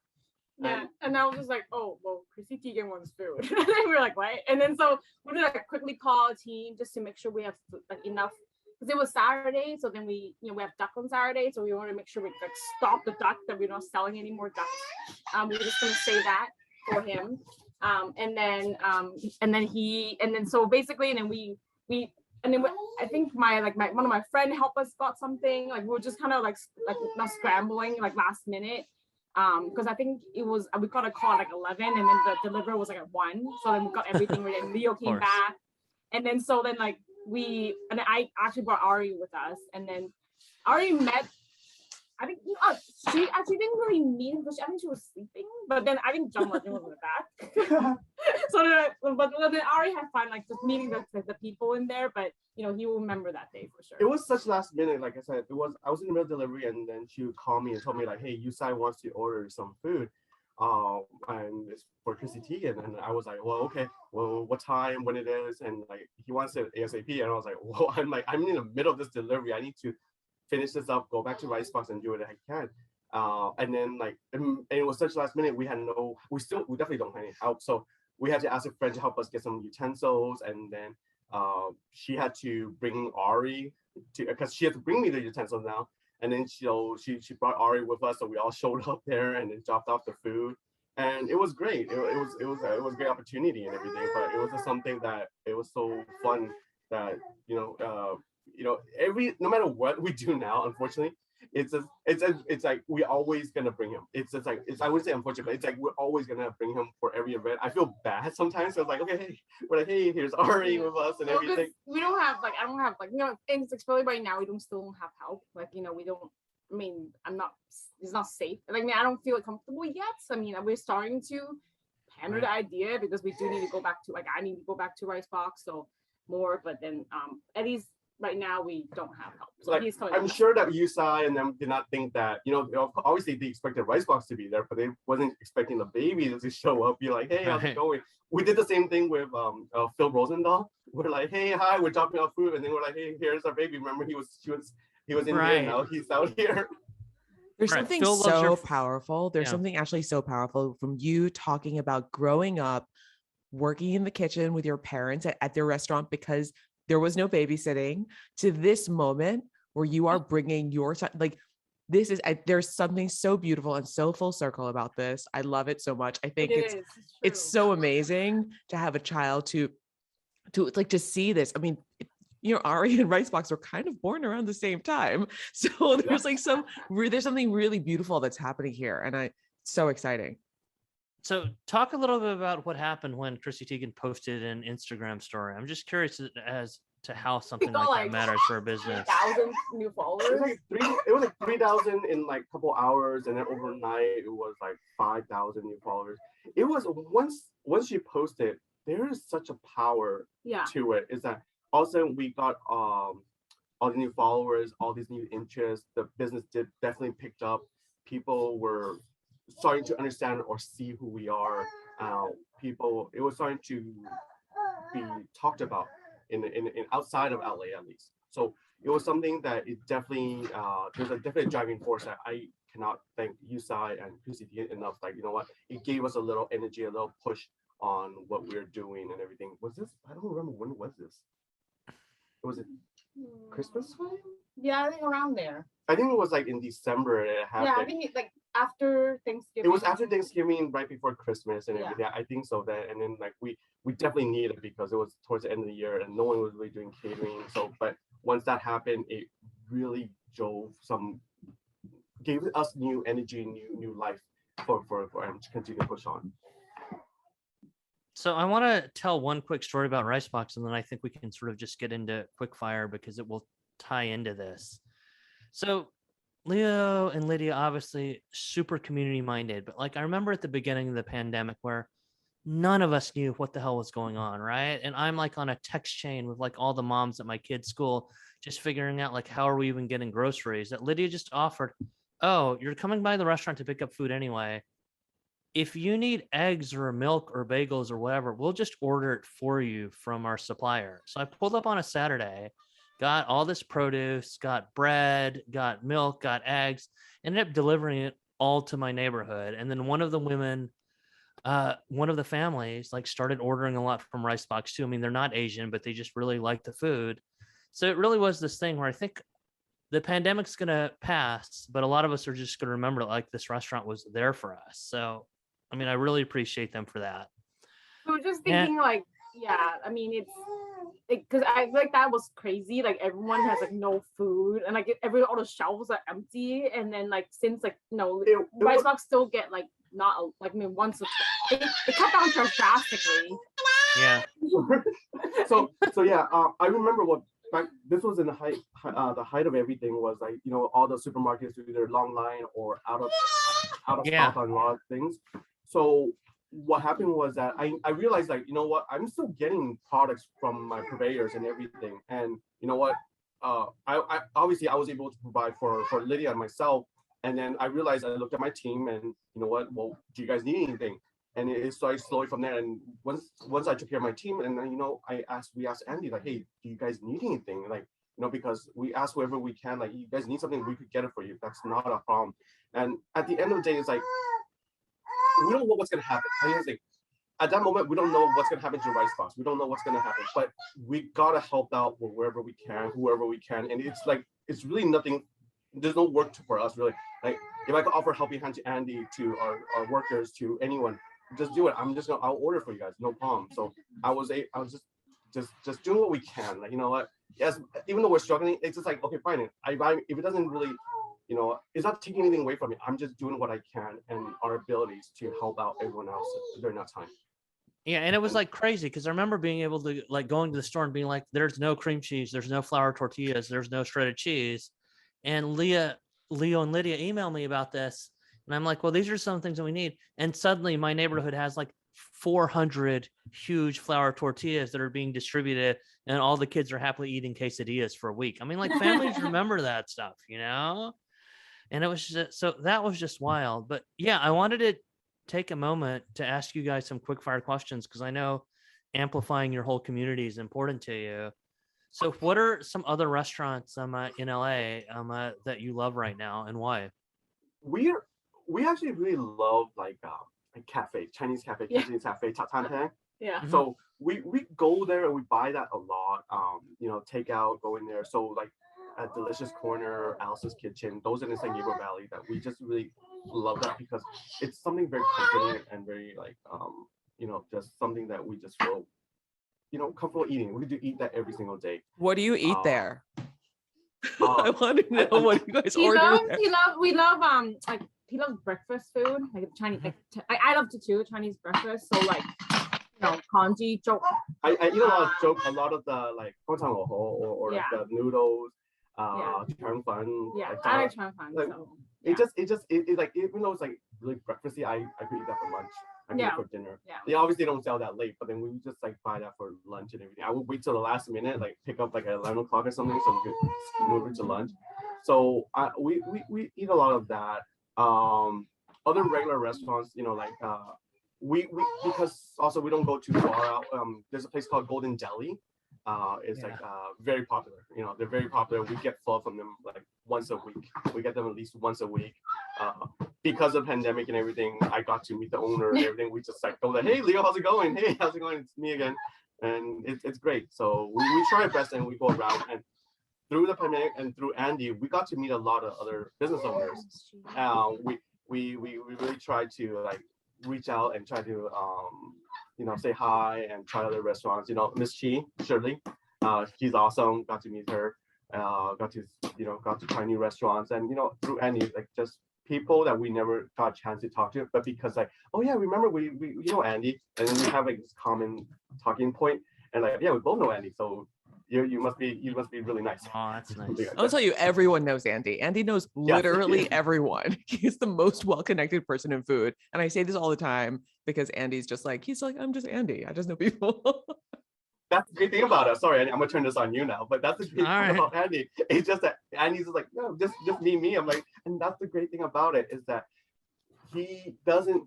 Yeah, and I was just like, oh, well, Chrissy Teigen wants food. And then we were like, what? And then so we did like quickly call a team just to make sure we have like enough, because it was Saturday. So then we have duck on Saturday, so we want to make sure we like stop the duck, that we're not selling any more ducks. We were just gonna say that for him. So basically, and then I think one of my friend helped us got something. Like we were just kind of like not scrambling like last minute. Because I think we got a call at like 11, and then the delivery was like at 1. So then we got everything ready, and Leo came back. And then I actually brought Ari with us, and then Ari met, I think she actually didn't really meet him because I think she was sleeping. But then I think John Legend was in the back. But then Ari had fun like just meeting the people in there. But he will remember that day for sure. It was such last minute, like I said. I was in the middle of delivery, and then she would call me and told me like, "Hey, Yusai wants to order some food, and it's for Chrissy Teigen." And I was like, "Well, okay. Well, what time? When it is?" And like he wants it ASAP, and I was like, "Well, I'm in the middle of this delivery. I need to finish this up, go back to Ricebox, and do what I can." And then and it was such last minute. We definitely don't have any help, so we had to ask a friend to help us get some utensils, and then she had to bring Ari because she had to bring me the utensils now. And then she brought Ari with us, so we all showed up there and then dropped off the food, and it was great. It was a great opportunity and everything, but it was just something that it was so fun that no matter what we do now, unfortunately, it's like we're always gonna bring him. I wouldn't say unfortunate, but it's like we're always gonna bring him for every event. I feel bad sometimes. So it's like, okay, hey, we're like, hey, here's Ari with us and everything. We don't have I don't have things, especially right now. We still don't have help. We don't. I mean, it's not safe. I don't feel comfortable yet. We're starting to hammer the idea because we do need to go back to I need to go back to Ricebox so more. But then at least right now we don't have help. So I'm sure that Yusai and them did not think that, obviously they expected Ricebox to be there, but they wasn't expecting the baby to show up, be like, hey, how's it going? We did the same thing with Phil Rosendahl. We're like, hey, hi, we're dropping off food, and then we're like, hey, here's our baby. Remember, he was in here, now he's out here. There's something so powerful. There's something actually so powerful from you talking about growing up, working in the kitchen with your parents at their restaurant because there was no babysitting, to this moment where you are bringing your son. There's something so beautiful and so full circle about this. I love it so much. I think it's so amazing to have a child to see this. I mean, Ari and Ricebox were kind of born around the same time. So there's there's something really beautiful that's happening here. And it's so exciting. So talk a little bit about what happened when Chrissy Teigen posted an Instagram story. I'm just curious as to how something like that matters for a business. 3,000 new followers. It was like 3,000 in like a couple hours, and then overnight it was like 5,000 new followers. It was once you post it, there is such a power to it. Is that all of a sudden we got all the new followers, all these new interests. The business definitely picked up. People were starting to understand or see who we are. It was starting to be talked about in outside of LA at least. So it was something that it definitely there's a definite driving force that I cannot thank Yusai and Chrissy enough. It gave us a little energy, a little push on what we're doing and everything. Was this? I don't remember when was this. was it Christmas time? Yeah, I think around there. I think it was like in December it happened. Yeah, I think like after Thanksgiving. It was after Thanksgiving, right before Christmas and Yeah. everything. I think so. That and then like we definitely needed it because it was towards the end of the year and no one was really doing catering. So, but once that happened, it really gave us new energy, new life for and to continue to push on. So I want to tell one quick story about Ricebox, and then I think we can sort of just get into quick fire because it will tie into this. So Leo and Lydia, obviously super community minded, but like I remember at the beginning of the pandemic where none of us knew what the hell was going on, right? And I'm like on a text chain with like all the moms at my kids' school, just figuring out like how are we even getting groceries. That Lydia just offered, oh, you're coming by the restaurant to pick up food anyway. If you need eggs or milk or bagels or whatever, we'll just order it for you from our supplier. So I pulled up on a Saturday, got all this produce, got bread, got milk, got eggs, ended up delivering it all to my neighborhood. And then one of the women, one of the families like started ordering a lot from Ricebox too. I mean, they're not Asian, but they just really like the food. So it really was this thing where I think the pandemic's going to pass, but a lot of us are just going to remember like this restaurant was there for us. So I mean, I really appreciate them for that. So just thinking like, yeah, I mean, it's because I feel like that was crazy. Like everyone has like no food and like all the shelves are empty. And then like since like Ricebox still get like not like I mean once it cut down drastically. Yeah. so yeah, I remember this was in the height of everything was like all the supermarkets either long line or out of stock on a lot of things. So what happened was that I realized like, I'm still getting products from my purveyors and everything. And you know what? I obviously I was able to provide for Lydia and myself. And then I realized I looked at my team and you know what? Well, do you guys need anything? And it started slowly from there. And once I took care of my team, and then we asked Andy like, hey, do you guys need anything? Like, because we ask whoever we can, like, you guys need something, we could get it for you. That's not a problem. And at the end of the day, it's like, we don't know what's going to happen. I mean, it's like, at that moment, we don't know what's going to happen to Ricebox. We don't know what's going to happen, but we got to help out wherever we can, whoever we can. And it's like, it's really nothing. There's no work for us, really. Like, if I could offer helping hand to Andy, to our workers, to anyone, just do it. I'll order for you guys, no problem. So I was just doing what we can. Like, you know what? Yes, even though we're struggling, it's just like, okay, fine. If it doesn't really, it's not taking anything away from me. I'm just doing what I can and our abilities to help out everyone else during that time. Yeah, and it was like crazy because I remember being able to like going to the store and being like, there's no cream cheese, there's no flour tortillas, there's no shredded cheese. And Leo and Lydia emailed me about this. And I'm like, well, these are some things that we need. And suddenly my neighborhood has like 400 huge flour tortillas that are being distributed. And all the kids are happily eating quesadillas for a week. I mean, like families remember that stuff, And it was just, so that was just wild. But yeah, I wanted to take a moment to ask you guys some quick fire questions because I know amplifying your whole community is important to you. So what are some other restaurants in LA that you love right now and why? We actually really love like cafe, Chinese cafe, Cantonese cafe, Taigen. Yeah. So we go there and we buy that a lot. Take out, go in there. So like at Delicious Corner, Alice's Kitchen, those in the Gabriel Valley that we just really love that because it's something very comforting and very like just something that we just feel comfortable eating. We do eat that every single day. What do you eat there? I want to know what you guys order. We love like he loves breakfast food, like Chinese. Like, I love to too Chinese breakfast. So like congee zhou. I eat a lot of the like or like the noodles, chang fan. Yeah, like, I like chang fan. Like, so, it like even though it's like really breakfasty, I could eat that for lunch. I could eat for dinner. Yeah. They obviously don't sell that late, but then we just like buy that for lunch and everything. I would wait till the last minute, like pick up like at 11 o'clock or something, so we could move it to lunch. So we eat a lot of that. Other regular restaurants, we because also we don't go too far out. There's a place called Golden Deli. It's like very popular. They're very popular. We get pho from them like once a week. We get them at least once a week. Because of pandemic and everything, I got to meet the owner and everything. We just like go there, hey Leo, how's it going? Hey, how's it going? It's me again. and it's great. So we try our best and we go around, and through the pandemic and through Andy, we got to meet a lot of other business owners. We really try to like reach out and try to say hi and try other restaurants. Miss Chi, Shirley, she's awesome. Got to meet her. Got to try new restaurants, and through Andy, like just people that we never got a chance to talk to, but because like, oh yeah, remember we Andy, and then we have like this common talking point, and like, yeah, we both know Andy, so you must be really nice. Oh, that's nice. I'll tell you, everyone knows Andy. Andy knows literally everyone. He's the most well-connected person in food. And I say this all the time because Andy's just like, I'm just Andy. I just know people. That's the great thing about it. Sorry, Andy, I'm gonna turn this on you now, but that's the great thing about Andy. It's just that Andy's just like, no, just me. I'm like, and that's the great thing about it is that he doesn't.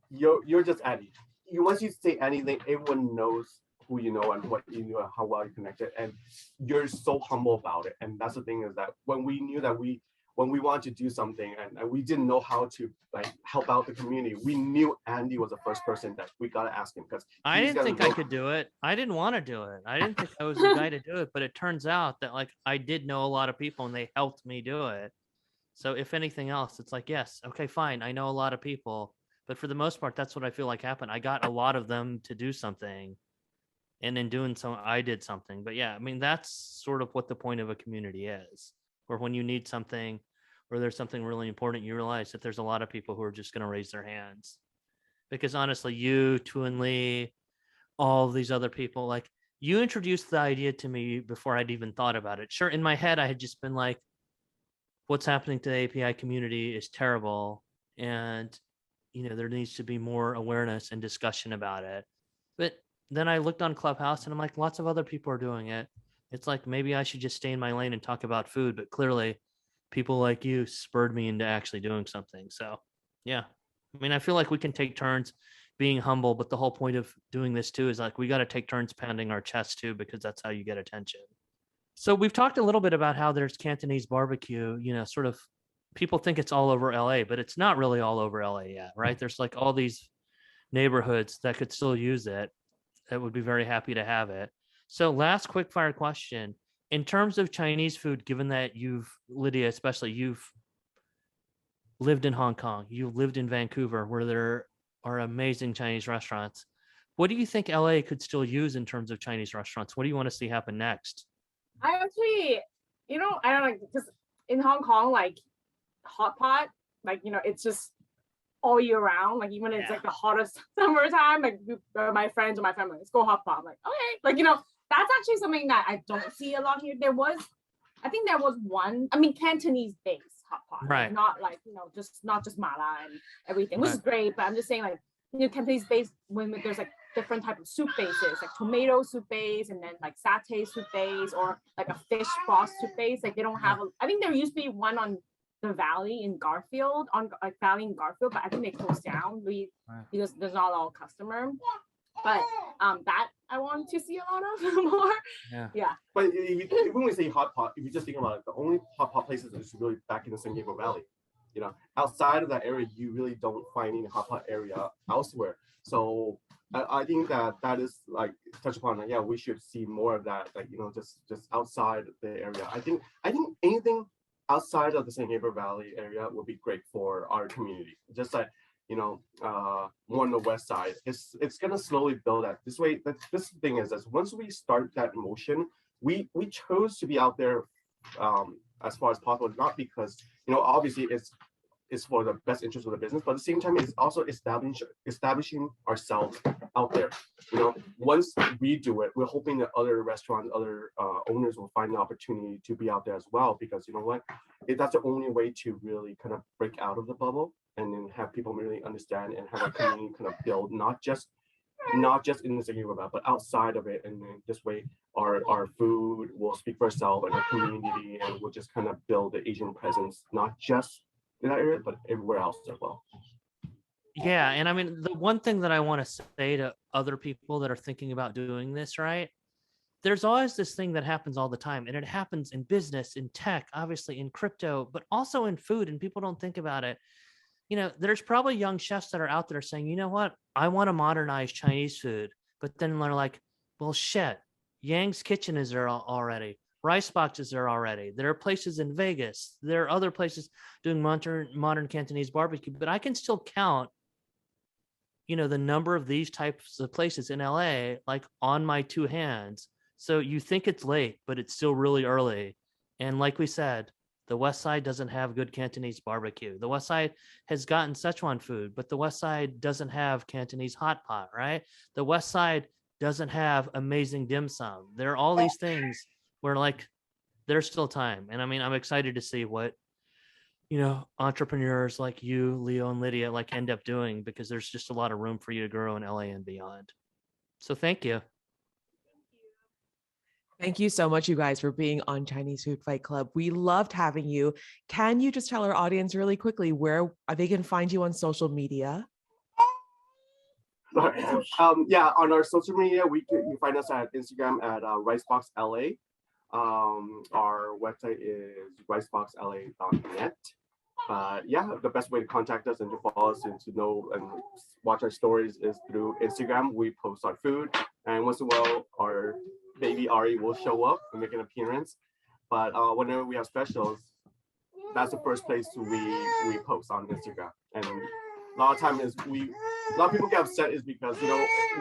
You're just Andy. Once you say anything, everyone knows who you know and what you know and how well you connected, and you're so humble about it. And that's the thing is that when we knew that when we wanted to do something and we didn't know how to like help out the community, we knew Andy was the first person that we got to ask him, because I didn't think I could do it. I didn't want to do it. I didn't think I was the guy to do it, but it turns out that like I did know a lot of people and they helped me do it. So if anything else, it's like, yes, okay, fine. I know a lot of people, but for the most part, that's what I feel like happened. I got a lot of them to do something. And in doing so, I did something. But yeah, I mean, that's sort of what the point of a community is, where when you need something or there's something really important, you realize that there's a lot of people who are just going to raise their hands. Because honestly, you, Tu and Lee, all of these other people, like you introduced the idea to me before I'd even thought about it. Sure, in my head, I had just been like, what's happening to the API community is terrible. And, there needs to be more awareness and discussion about it. But then I looked on Clubhouse and I'm like, lots of other people are doing it. It's like, maybe I should just stay in my lane and talk about food. But clearly people like you spurred me into actually doing something. So yeah, I mean, I feel like we can take turns being humble, but the whole point of doing this too is like, we got to take turns pounding our chest too, because that's how you get attention. So we've talked a little bit about how there's Cantonese barbecue, sort of people think it's all over LA, but it's not really all over LA yet, right? There's like all these neighborhoods that could still use it, that would be very happy to have it. So last quick fire question. In terms of Chinese food, given that Lydia, especially, you've lived in Hong Kong, you've lived in Vancouver, where there are amazing Chinese restaurants. What do you think LA could still use in terms of Chinese restaurants? What do you want to see happen next? I actually, I don't know, because in Hong Kong, like hot pot, like, it's just all year round. Like even it's like the hottest summertime, like my friends or my family, let's go hot pot. I'm like, okay, like, that's actually something that I don't see a lot here. I think there was one, Cantonese based hot pot, right? Like, not like, not just mala and everything, which is great. But I'm just saying, like, Cantonese based, when there's like different type of soup bases, like tomato soup base, and then like satay soup base, or like a fish broth soup base. Like they don't have, I think there used to be one on the Valley in Garfield, Valley in Garfield, but I think they closed down because there's not a lot of customer. But that I want to see a lot of more. Yeah. But when we say hot pot, if you just think about it, the only hot pot places is really back in the San Gabriel Valley. Outside of that area, you really don't find any hot pot area elsewhere. So I think that is like touch upon that. Yeah, we should see more of that. Like just outside the area. I think anything outside of the San Gabriel Valley area will be great for our community. Just like more on the west side, it's gonna slowly build that. This way, this thing is, as once we start that motion, we chose to be out there as far as possible, not because obviously it's for the best interest of the business, but at the same time, it's also establishing ourselves out there. Once we do it, we're hoping that other restaurants, other owners will find the opportunity to be out there as well, because that's the only way to really kind of break out of the bubble and then have people really understand and have our community kind of build, not just in the city, but outside of it. And then this way, our food will speak for itself and our community, and we'll just kind of build the Asian presence, not just in that area, but everywhere else as well. Yeah, and I mean, the one thing that I want to say to other people that are thinking about doing this, right? There's always this thing that happens all the time, and it happens in business, in tech, obviously in crypto, but also in food, and people don't think about it. There's probably young chefs that are out there saying, you know what, I want to modernize Chinese food, but then they're like, Well, shit. Yang's Kitchen is there already. Ricebox is there already. There are places in Vegas. There are other places doing modern Cantonese barbecue, but I can still count, the number of these types of places in LA, like on my two hands. So you think it's late, but it's still really early. And like we said, the West Side doesn't have good Cantonese barbecue. The West Side has gotten Szechuan food, but the West Side doesn't have Cantonese hot pot, right? The West Side doesn't have amazing dim sum. There are all these things where like there's still time. And I mean, I'm excited to see what, entrepreneurs like you, Leo and Lydia, like end up doing, because there's just a lot of room for you to grow in LA and beyond. So thank you. Thank you so much, you guys, for being on Chinese Food Fight Club. We loved having you. Can you just tell our audience really quickly where they can find you on social media? Yeah, on our social media, you can find us at Instagram at Ricebox LA. Our website is riceboxla.net. Yeah, the best way to contact us and to follow us and to know and watch our stories is through Instagram. We post our food, and once in a while, our baby Ari will show up and make an appearance. But whenever we have specials, that's the first place we post on Instagram. And a lot of times a lot of people get upset is because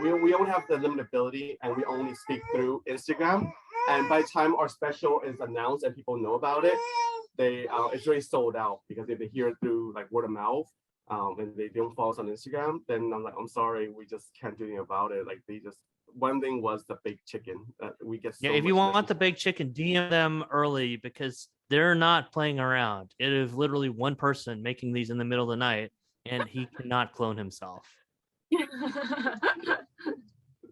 we only have the limited ability and we only speak through Instagram. And by the time our special is announced and people know about it, it's already sold out, because if they hear it through like word of mouth and they don't follow us on Instagram, then I'm like, I'm sorry, we just can't do anything about it. Like one thing was the baked chicken that we get. So if you want the baked chicken, DM them early, because they're not playing around. It is literally one person making these in the middle of the night, and he cannot clone himself.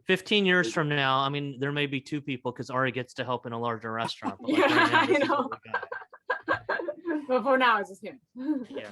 15 years from now, I mean, there may be two people because Ari gets to help in a larger restaurant. But like right now, this is what we got. But for now, it's just him. Yeah.